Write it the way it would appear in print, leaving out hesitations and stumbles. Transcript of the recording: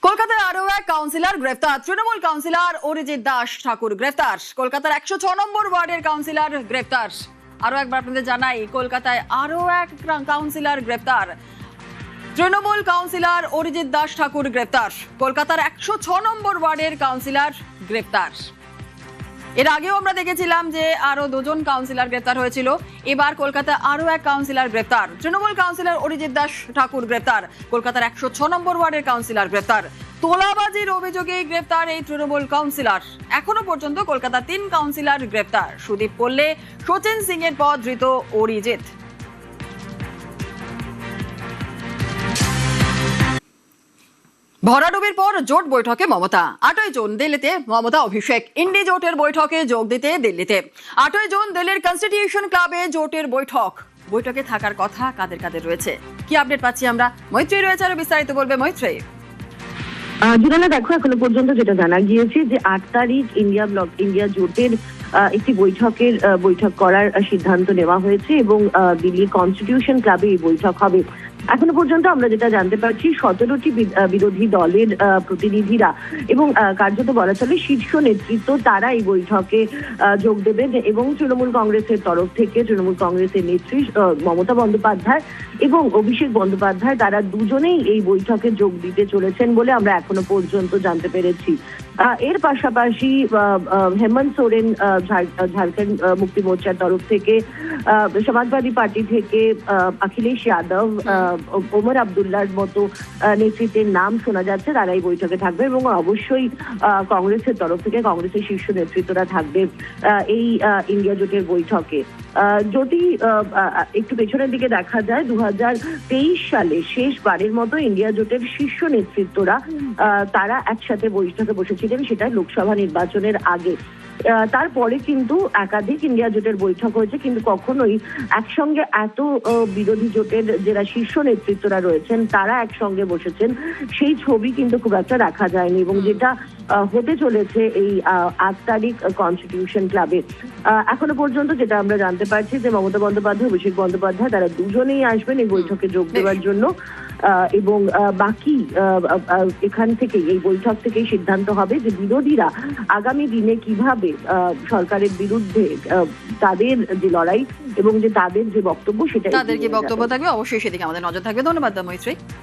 কলকাতায় আরো এক কাউন্সিলর গ্রেফতার। তৃণমূল কাউন্সিলর অরিজিৎ দাস ঠাকুর গ্রেফতার। কলকাতার 106 নম্বর ওয়ার্ডের কাউন্সিলর গ্রেফতার। আরো একবার আপনাদের জানাই, কলকাতায় আরো এক কাউন্সিলর গ্রেফতার। তৃণমূল কাউন্সিলর অরিজিৎ দাস ঠাকুর গ্রেফতার। কলকাতার 106 নম্বর ওয়ার্ডের কাউন্সিলর গ্রেফতার। এর আগেও আমরা দেখেছিলাম যে আরো দুজন কাউন্সিলর গ্রেফতার হয়েছিল। এবার কলকাতায় আরো এক কাউন্সিলর গ্রেফতার। তৃণমূল কাউন্সিলর অরিজিৎ দাস ঠাকুর গ্রেফতার। কলকাতার 106 নম্বর ওয়ার্ডের কাউন্সিলর গ্রেফতার। তোলাবাজির অভিযোগে গ্রেফতার এই তৃণমূল কাউন্সিলর। এখনো পর্যন্ত কলকাতা 3 কাউন্সিলর গ্রেফতার। সুদীপ পল্লে, সচিন সিং এর পর ধৃত অরিজিৎ। ভরাডুবির পর জোট বৈঠকে মমতা। 8ই জুন দিল্লিতে মমতা অভিষেক। ইন্ডি জোটের বৈঠকে যোগ দিতে দিল্লিতে। 8ই জুন দিল্লির কনস্টিটিউশন ক্লাবে জোটের বৈঠকে থাকার কথা কাদের কাদের রয়েছে, কি আপডেট পাচ্ছি আমরা? মৈত্রী রয়েছে, আরো বিস্তারিত বলবে মৈত্রী। জুনানা, দেখো, এখনো পর্যন্ত যেটা জানা গিয়েছে যে 8 তারিখ ইন্ডিয়া জোটের একটি বৈঠক করার সিদ্ধান্ত নেওয়া হয়েছে এবং দিল্লির কনস্টিটিউশন ক্লাবে এই বৈঠক হবে। এখনো পর্যন্ত আমরা যেটা জানতে পারছি, 17টি বিরোধী দলের প্রতিনিধিরা এবং কার্যত বলা চলে শীর্ষ নেতৃত্ব, তারা এই বৈঠকে যোগ দেবেন এবং তৃণমূল কংগ্রেসের তরফ থেকে তৃণমূল কংগ্রেসের নেত্রী মমতা বন্দ্যোপাধ্যায় এবং অভিষেক বন্দ্যোপাধ্যায়, তারা দুজনেই এই বৈঠকে যোগ দিতে চলেছেন বলে আমরা এখনো পর্যন্ত জানতে পেরেছি। এর পাশাপাশি হেমন্ত সোরেন ঝাড়খণ্ড মুক্তি মোর্চার তরফ থেকে, সমাজবাদী পার্টি থেকে অখিলেশ যাদব, ওমর আব্দুল্লাহর মতো নেতৃত্বের নাম শোনা যাচ্ছে, তারা এই বৈঠকে থাকবে এবং অবশ্যই কংগ্রেসের তরফ থেকে কংগ্রেসের শীর্ষ নেতৃত্বরা থাকবে এই ইন্ডিয়া জোটের বৈঠকে। যদি একটু পেছনের দিকে দেখা যায়, 2023 সালে শেষবারের মতো ইন্ডিয়া জোটের শীর্ষ নেতৃত্বরা তারা একসাথে বৈঠকে বসেছিলেন, সেটা লোকসভা নির্বাচনের আগে। তারপরে কিন্তু একাধিক ইন্ডিয়া জোটের বৈঠক হয়েছে, কিন্তু কখনোই একসঙ্গে এত বিরোধী জোটের যারা শীর্ষ নেতৃত্বরা রয়েছেন তারা একসঙ্গে বসেছেন সেই ছবি কিন্তু খুব একটা দেখা যায়নি। এবং যেটা হতে চলেছে এই 8 তারিখ কনস্টিটিউশন ক্লাবে, এখনো পর্যন্ত যেটা আমরা জানতে পারছি যে মমতা বন্দ্যোপাধ্যায়, অভিষেক বন্দ্যোপাধ্যায়, তারা দুজনেই আসবেন এই বৈঠকে যোগ দেওয়ার জন্য। এবং বাকি এখান থেকে, এই বৈঠক থেকেই সিদ্ধান্ত হবে যে বিরোধীরা আগামী দিনে কিভাবে সরকারের বিরুদ্ধে তাদের যে লড়াই এবং যে তাদের যে বক্তব্য, সেটা তাদের কি বক্তব্য থাকবে, অবশ্যই সেদিকে আমাদের নজর থাকবে। ধন্যবাদ মৈত্রী।